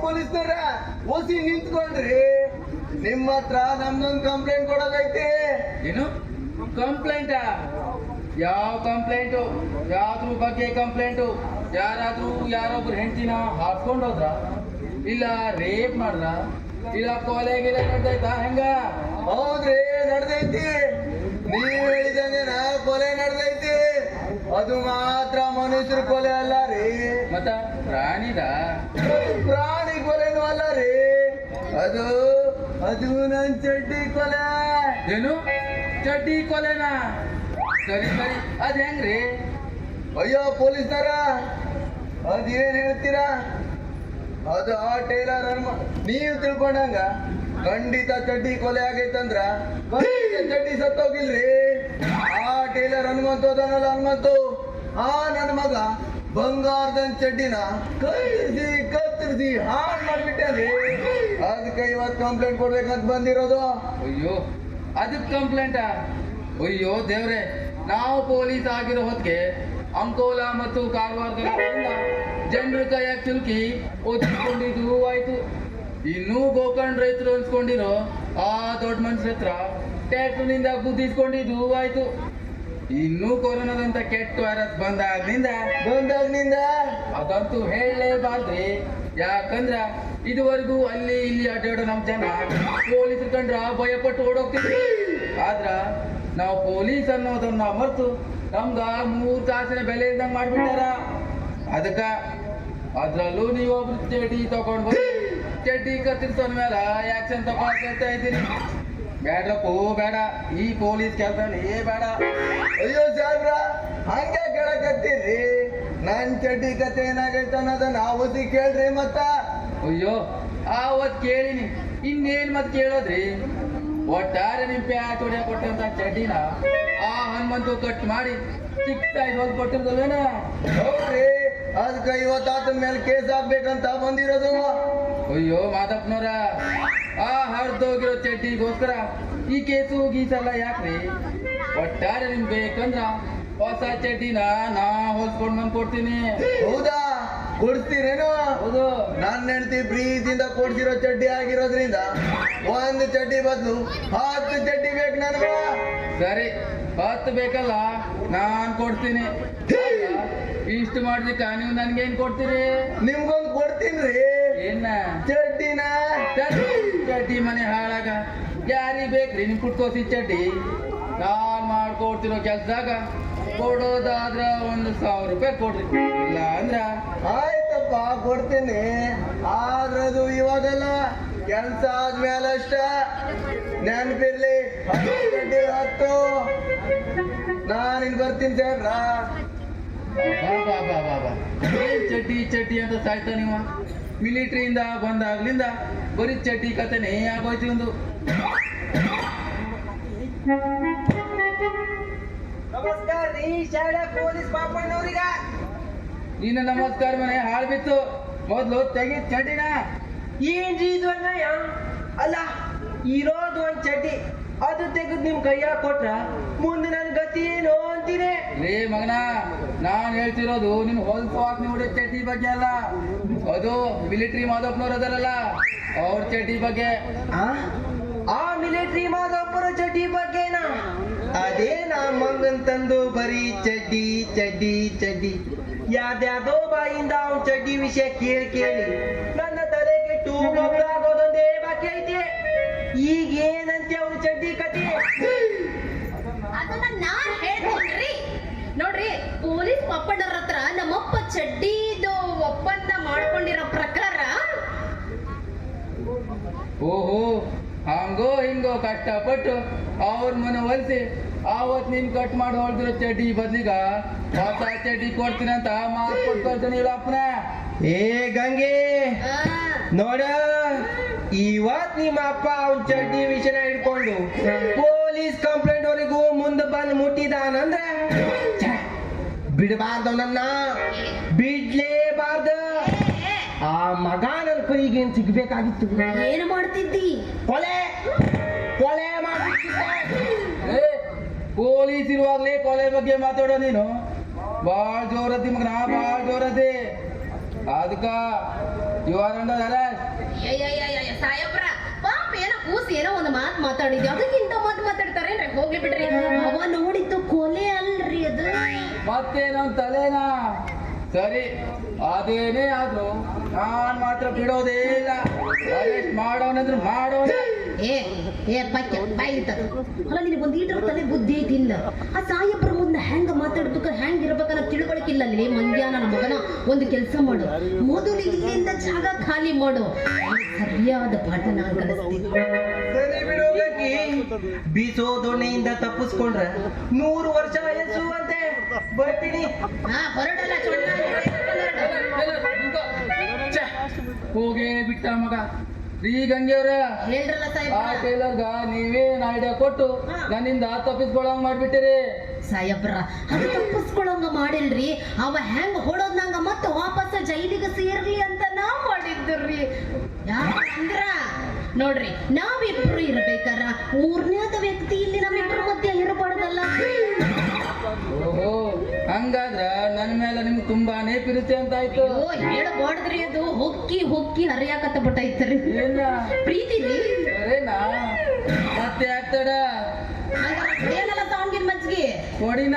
ಪೊಲೀಸ್ನವ್ರ ಓಸಿ ನಿಂತ್ಕೊಂಡ್ರಿ ನಿಮ್ಮ ಹತ್ರ ನಮ್ದೊಂದು ಕಂಪ್ಲೇಂಟ್ ಕೊಡೋದೈತಿ. ಏನು ಕಂಪ್ಲೇಂಟಾ? ಯಾವ ಕಂಪ್ಲೇಂಟು? ಯಾವ್ದ್ರ ಬಗ್ಗೆ ಕಂಪ್ಲೇಂಟು? ಯಾರಾದ್ರೂ ಯಾರೊಬ್ರು ಹೆಂಡತಿನ ಹಾಕ್ಕೊಂಡು ಹೋದ್ರ? ಇಲ್ಲ ರೇಪ್ ಮಾಡ್ರ? ಇಲ್ಲ ಕೊಲೆಗಿಲೆ ನಡೆದೈತಾ ಹೆಂಗ? ಹೌದ್ರಿ, ನಡ್ದೈತಿ. ನೀವ್ ಹೇಳಿದಂಗೆನ ಕೊಲೆ ನಡ್ದೈತಿ. ಅದು ಮಾತ್ರ ಮನುಷ್ಯರ ಕೊಲೆ ಅಲ್ಲ ರೀ, ಮತ್ತ ಪ್ರಾಣಿದ? ಪ್ರಾಣಿ ಕೊಲೆನೂ ಅಲ್ಲ ರೀ. ಅದು ಅದು ನನ್ ಚಡ್ಡಿ ಕೊಲೆ. ಏನು ಚಡ್ಡಿ ಕೊಲೆನಾ? ಸರಿ ಸರಿ, ಅದ್ ಹೆಂಗ್ರಿ? ಅಯ್ಯೋ ಪೊಲೀಸ್ನರ, ಅದೇನ್ ಹೇಳ್ತೀರಾ? ಅದು ಆ ಟೈಲರ್ ನೀವ್ ತಿಳ್ಕೊಂಡಂಗ ಖಂಡಿತ ಚಡ್ಡಿ ಕೊಲೆ ಆಗೈತಂದ್ರ ಖಂಡಿತ ಚಡ್ಡಿ ಸತ್ತೋಗಿಲ್ರಿ. ಆ ಟೈಲರ್ ಹನುಮಂತೋದನಲ್ಲ, ಹನುಮಂತು, ಆ ನನ್ನ ಮಗ ಬಂಗಾರದನ್ ಚಡ್ಡಿನ ಕತ್ತರಿಸಿ ಹಾಳು ಮಾಡ್ಬಿಟ್ಟೇನ್ರಿ. ಅದಕ್ಕೆ ಇವತ್ತು ಕಂಪ್ಲೇಂಟ್ ಕೊಡ್ಬೇಕಂತ ಬಂದಿರೋದು. ಅಯ್ಯೋ ಅದಕ್ಕೆ ಕಂಪ್ಲೇಂಟಾ? ಅಯ್ಯೋ ದೇವ್ರೆ, ನಾವು ಪೊಲೀಸ್ ಆಗಿರೋ ಹೊತ್ತಿಗೆ ಅಂಕೋಲಾ ಮತ್ತು ಕಾರವಾರದಿಂದ ಜನರ ಕೈಯಾಗ ಸಿಲುಕಿ ಓದಿಸ್ಕೊಂಡಿದ್ದು ಆಯ್ತು. ಇನ್ನೂ ಗೋಕರ್ಣ ರೈತರು ಅನ್ಸ್ಕೊಂಡಿರೋ ಆ ದೊಡ್ಡ ಮನುಷ್ಯರ ಹತ್ರ ಟ್ಯಾಕ್ಟರ್ನಿಂದ ಗುದ್ದಿಸ್ಕೊಂಡಿದ್ದು ಆಯ್ತು. ಇನ್ನೂ ಕೊರೋನಾದಂತ ಕೆಟ್ಟ ವೈರಸ್ ಬಂದಾಗ್ನಿಂದ ಅದಂತೂ ಹೇಳಲೇಬಾರ್ದ್ರಿ. ಯಾಕಂದ್ರ ಇದುವರೆಗೂ ಅಲ್ಲಿ ಇಲ್ಲಿ ಅಡ್ಡಾಡೋ ನಮ್ ಜನ ಪೊಲೀಸರು ಕಂಡ್ರ ಭಯಪಟ್ಟು ಓಡೋಗ್ತಿದ್ವಿ. ಆದ್ರ ನಾವು ಪೊಲೀಸ್ ಅನ್ನೋದನ್ನ ಮರೆತು ನಮ್ಗ 3 ತಾಸಿನ ಬೆಲೆ ಇದ್ದಂಗ ಮಾಡ್ಬಿಟ್ಟಾರ. ಅದಕ್ಕ ಅದ್ರಲ್ಲೂ ನೀವೊಬ್ರು ಚಡ್ಡಿ ತಗೊಂಡ್ ಬಂದು ಚಡ್ಡಿ ಕತ್ತಿರ್ಸೋನ್ ಮೇಲೆ ಆಕ್ಷನ್ ತಗೊಳ್ತಾ ಇದ್ದೀರಿ. ಬೇಡ್ರಪ್ಪೋ ಬೇಡ, ಈ ಪೊಲೀಸ್ ಕೆಲಸನೇ ಬೇಡ. ಅಯ್ಯೋ ಸಾಹೇಬ್ರ, ಹಂಗೆ ಕೇಳಕತ್ತೀರಿ? ನನ್ ಚಡ್ಡಿ ಕತೆ ಏನಾಗೈತೆ ಅನ್ನೋದನ್ನ ಅವತ್ತಿ ಕೇಳ್ರಿ. ಮತ್ತ ಅಯ್ಯೋ ಆವತ್ ಕೇಳಿನಿ, ಇನ್ನೇನ್ ಮತ್ ಕೇಳೋದ್ರಿ? ಒಟ್ಟಾರೆ ನಿಮ್ ಪ್ಯಾಟ್ ಹೊಡ್ಯಾಕ ಕೊಟ್ಟಂತ ಚಡ್ಡಿನ ಆ ಹನುಮಂತು ಕಟ್ ಮಾಡಿ ಚಿಕ್ಕ ಸೈಜ್ ಹೋಗಿ ಕೊಟ್ಟಿರ್ದಲ್ವೇನ? ಹೌದ್ರಿ, ಅದಕ್ಕೆ ಇವತ್ತಾತನ ಮೇಲೆ ಕೇಸ್ ಹಾಕ್ಬೇಕಂತ ಬಂದಿರೋದು. ಅಯ್ಯೋ ಮಾದಪ್ಪನವ್ರ, ಆ ಹರಿದೋಗಿರೋ ಚಡ್ಡಿಗೋಸ್ಕರ ಈ ಕೇಸು ಗೀಸೆಲ್ಲ ಯಾಕ್ರಿ? ಒಟ್ಟಾರೆ ನಿಮ್ ಬೇಕಂದ್ರ ಹೊಸ ಚಡ್ಡಿನ ನಾ ಹೊಲ್ಸ್ಕೊಂಡ್ ಬಂದ್ ಕೊಡ್ತೀನಿ. ಹೌದಾ? ಕೊಡ್ತೀರೇನು? ಹೌದು. ನನ್ನ ಹೆಂಡತಿ ಪ್ರೀತಿಯಿಂದ ಕೊಡ್ಸಿರೋ ಚಡ್ಡಿ ಆಗಿರೋದ್ರಿಂದ ಒಂದು ಚಡ್ಡಿ ಬದಲು 10 ಚಡ್ಡಿ ಬೇಕು ನನಗ. ಸರಿ, 10 ಬೇಕಲ್ಲ, ನಾನ್ ಕೊಡ್ತೀನಿ. ಇಷ್ಟು ಮಾಡ್ಲಿಕ್ಕ ನೀವು ನನ್ಗೇನ್ ಕೊಡ್ತೀರಿ? ನಿಮ್ಗೊಂದು ಕೊಡ್ತೀನ್ರಿ. ಏನ? ಚಡ್ಡಿನ. ಚಡ್ಡಿ ಮನೆ ಹಾಳಾಗ ಯಾರಿಗ್ ಬೇಕ್ರಿ ನಿಮ್ ಪುಟ್ಕೋಸಿ ಚಡ್ಡಿ? ನಾನ್ ಮಾಡ್ಕೊಡ್ತಿರೋ ಕೆಲ್ಸದಾಗ ಕೊಡೋದಾದ್ರ 1,000 ರೂಪಾಯಿ ಕೊಡ್ರಿ, ಇಲ್ಲ ಅಂದ್ರ ಆಯ್ತಪ್ಪ ಕೊಡ್ತೀನಿ. ಆದ್ರದು ಇವಾಗಲ್ಲ, ಕೆಲ್ಸ ಆದ್ಮೇಲೆ ಅಷ್ಟ. ನೆನ್ಪಿರ್ಲಿ, 10 ಚಡ್ಡಿ 10. ನಾನಿನ್ ಬರ್ತೀನಿ ಸಾಹೇಬ್ರ. ಬಾ ಏನ್ ಚಡ್ಡಿ ಚಡ್ಡಿ ಅಂತ ಸಾಯ್ತಾ ನೀವು? ಮಿಲಿಟರಿಯಿಂದ ಬಂದಾಗ್ಲಿಂದ ಬರೀ ಚಡ್ಡಿ ಕತೆನೇ ಆಗೋಯ್ತು ಒಂದು. ನಮಸ್ಕಾರ ರೀ ಶಾಲೆ ಪೊಲೀಸ್ ಪಾಪಣ್ಣವ್ರಿಗ. ನಿನ್ನ ನಮಸ್ಕಾರ ಮನೆ ಹಾಳು ಬಿತ್ತು. ಮೊದ್ಲು ತೆಗಿ ಚಡ್ಡಿನ. ಏನ್ರಿ ಇದು ಅನ್ಯಾಯ? ಅಲ್ಲ, ಇರೋದು ಒಂದ್ ಚಡ್ಡಿ, ಅದು ತೆಗೆದು ನಿಮ್ ಕೈಯಾಗ ಕೊಟ್ರ ಮುಂದೆ ನನ್ ಗತಿ ಏನು ಅಂತೀರಿ? ಲೇ ಮಗನ, ನಾನ್ ಹೇಳ್ತಿರೋದು ನಿನ್ ಹೊಲ್ಸು ಹಾಕಿ ಹೊಡೆ ಚಡ್ಡಿ ಬಗ್ಗೆ ಅಲ್ಲ, ಅದು ಮಿಲಿಟರಿ ಮಾದಪ್ಪನವ್ರು ಅದರಲ್ಲ ಅವ್ರ ಚಡ್ಡಿ ಬಗ್ಗೆ. ಆ ಮಿಲಿಟರಿ ಮಾದಪ್ಪರ ಚಡ್ಡಿ ಬಗ್ಗೆನಾ? ಅದೇ ನಾ ಮಂಗನ್ ತಂದು ಬರೀ ಚಡ್ಡಿ ಚಡ್ಡಿ ಚಡ್ಡಿ ಯಾವ್ದ್ಯಾವ್ದೋ ಬಾಯಿಂದ ಅವ್ನ ಚಡ್ಡಿ ವಿಷಯ ಕೇಳಿ ನನ್ನ ತಲೆ ಕೆಟ್ಟು ಗೊಬ್ಬರಾಗೋದೊಂದೇ ಬಾಕಿ ಐತಿ. ಈಗ ಏನಂತೆ ಅವ್ರ ಚಡ್ಡಿ ಕತೆ? ಅದನ್ನ ನಾನ್ ಹೇಳ್ತೇನ್ರಿ. ನೋಡ್ರಿ, ಪೊಲೀಸ್ ಪಪ್ಪಣ್ಣರ ಹತ್ರ ನಮ್ಮಪ್ಪ ಚಡ್ಡಿದು ಒಪ್ಪಂದ ಮಾಡ್ಕೊಂಡಿರೋ ಪ್ರಕಾರ ಓಹೋ, ಹಂಗೋ ಹಿಂಗೋ ಕಷ್ಟಪಟ್ಟು ಅವ್ರ ಮನೆ ಹೊಲಿಸಿ ಆವತ್ ನೀನ್ ಕಟ್ ಮಾಡಿ ಹೊಳ್ದಿರೋ ಚಡ್ಡಿ ಬದ್ಲಿಗ ಹೊಸ ಚಡ್ಡಿ ಕೊಡ್ತೀನಂತ ಮಾತು ಕೊಟ್ಕೊಳ್ತೀನಿ ಅಪ್ಪನ. ಏ ಗಂಗೆ, ನೋಡ, ಇವತ್ ನಿಮ್ಮ ಅಪ್ಪ ಅವ್ನ ಚಡ್ಡಿ ವಿಷಯನ ಹಿಡ್ಕೊಂಡು ಪೊಲೀಸ್ ಕಂಪ್ಲೇಂಟ್ ವರೆಗೂ ಮುಂದೆ ಬಂದು ಮುಟ್ಟಿದಾನಂದ್ರ ಬಿಡಬಾರ್ದು, ನನ್ನ ಬಿಡ್ಲೇಬಾರ್ದು. ಆ ಮಗ ನನ್ನ ಕೈಗೇನ್ ಸಿಗ್ಬೇಕಾಗಿತ್ತು? ಏನು ಮಾಡ್ತಿದ್ದಿ? ಕೊಲೆ ಕೊಲೆ ಮಾಡ್ತಿದ್ದೆ. ಪೊಲೀಸ್ ಇರುವಾಗ್ಲೇ ಕೊಲೆ ಬಗ್ಗೆ ಮಾತಾಡೋ ನೀನು? ಬಾಳ್ ಜೋರದಿ ಮಗನ, ಬಾಳ್ ಜೋರದಿ. ಅದಕ್ಕ ಯು ಆರ್ ಅಂಡರ್ ಅರೆಸ್ಟ್. ಸಾಯಬ್ರ ಪಾಪ ಏನೋ ಕೂಸಿ ಏನೋ ಒಂದು ಮಾತು ಮಾತಾಡಿದ್ವಿ ಅದಕ್ಕಿಂತ ಮಾತು ಮಾತಾಡ್ತಾರೆ ಹೋಗ್ಲಿ ಬಿಡ್ರಿ. ಅವ ನೋಡಿದ್ದು ಕೊಲೆ ಅಲ್ರಿ ಅದು. ಮತ್ತೆ ನಮ್ ತಲೆನಾ? ಸರಿ ಅದೇನೇ ಆದ್ರೂ ನಾನ್ ಮಾತ್ರ ಬಿಡೋದೇ ಇಲ್ಲ. ಅರೆಸ್ಟ್ ಮಾಡೋನಂದ್ರೆ ಮಾಡೋಣ. ಏ ಪಕ್ಕೆ ಬಾಯಿತ ಅಲ್ಲ ನಿನಗೆ ಒಂದು ಈಟರ್ ತಲೆ ಬುದ್ಧಿ ಐತಿಲ್ಲ. ಆ ಸಾಯಬ್ರ ಮುಂದೆ ಹೆಂಗ ಮಾತಾಡ್ಬೇಕು ಹೆಂಗ್ ಇರ್ಬೇಕನ್ನ ತಿಳುವಳಿಕಿಲ್ಲ ಅಲ್ಲಿ ಮಂದ್ಯಾನ ನಮ್ಮ ಮಗನ. ಒಂದು ಕೆಲಸ ಮಾಡು, ಮೊದಲು ಇಲ್ಲಿಂದ ಜಾಗ ಖಾಲಿ ಮಾಡು, ಸರಿಯಾದ ಪಾಠ ನಾನು ಕಲಿಸ್ತೀನಿ. ಸರಿ ಬಿಡು ಗಂಗಿ, ಬೀಸೋ ದೊಣ್ಣೆಯಿಂದ ತಪ್ಪಿಸ್ಕೊಂಡ್ರೆ 100 ವರ್ಷ ವಯಸ್ಸು ಅಂತೆ. ಬರ್ತೀನಿ. ಹಾ ಹೊರಡಲ್ಲ ಹೋಗೇ ಬಿಟ್ಟ ಮಗ. ರೀ ಗಂಗೆಯವ್ರ, ಹೇಳ್ರಲ್ಲ ಆ ಸಾಯಬ್ರ. ಟೈಲರ್ಗ ನೀವೇನ್ ಐಡಿಯಾ ಕೊಟ್ಟು ನನ್ನಿಂದ ತಪ್ಪಿಸ್ಕೊಳಂಗ್ ಮಾಡ್ಬಿಟ್ಟಿರಿ. ಸಾಯಬ್ರ ಅದು ತಪ್ಪಿಸ್ಕೊಳಂಗ ಮಾಡಿಲ್ರಿ, ಅವ ಹೆಂಗ್ ಹೊಡೋದ್ ನಂಗ ಮತ್ತೆ ವಾಪಸ್ ಜೈಲಿಗೆ ಸೇರ್ಲಿ ಅಂತ ನಾವ್ ಮಾಡಿದ್ರಿ. ಯಾಕಂದ್ರ ನೋಡ್ರಿ ನಾವಿಬ್ರು ಇರ್ಬೇಕಾರ ಮೂರನೇದ ವ್ಯಕ್ತಿ ಇಲ್ಲಿ ನಮ್ಮಿಬ್ರ ಮಧ್ಯೆ ಇರಬಾರ್ದಲ್ಲ. ಓಹೋ, ಹಂಗಾದ್ರ ನನ್ ಮೇಲೆ ನಿಮ್ಗೆ ತುಂಬಾನೇ ಪ್ರೀತಿ ಅಂತ ಆಯ್ತು. ಹೇಳಬಾರ್ದ್ರಿ, ಅದು ಹೊಕ್ಕಿ ಹೊಕ್ಕಿ ಹರಿಯಾಕತ್ತ ಬಿಟ್ಟೈತ್ರಿ. ಏನ ಪ್ರೀತಿ ರೀ. ಸರೇನಾ? ಮತ್ತೆ ಆಗ್ತಡ ಏನಲ್ಲ ಸಾಂಗಿನ ಮಜ್ಜಿಗೆ ಕೊಡಿನ.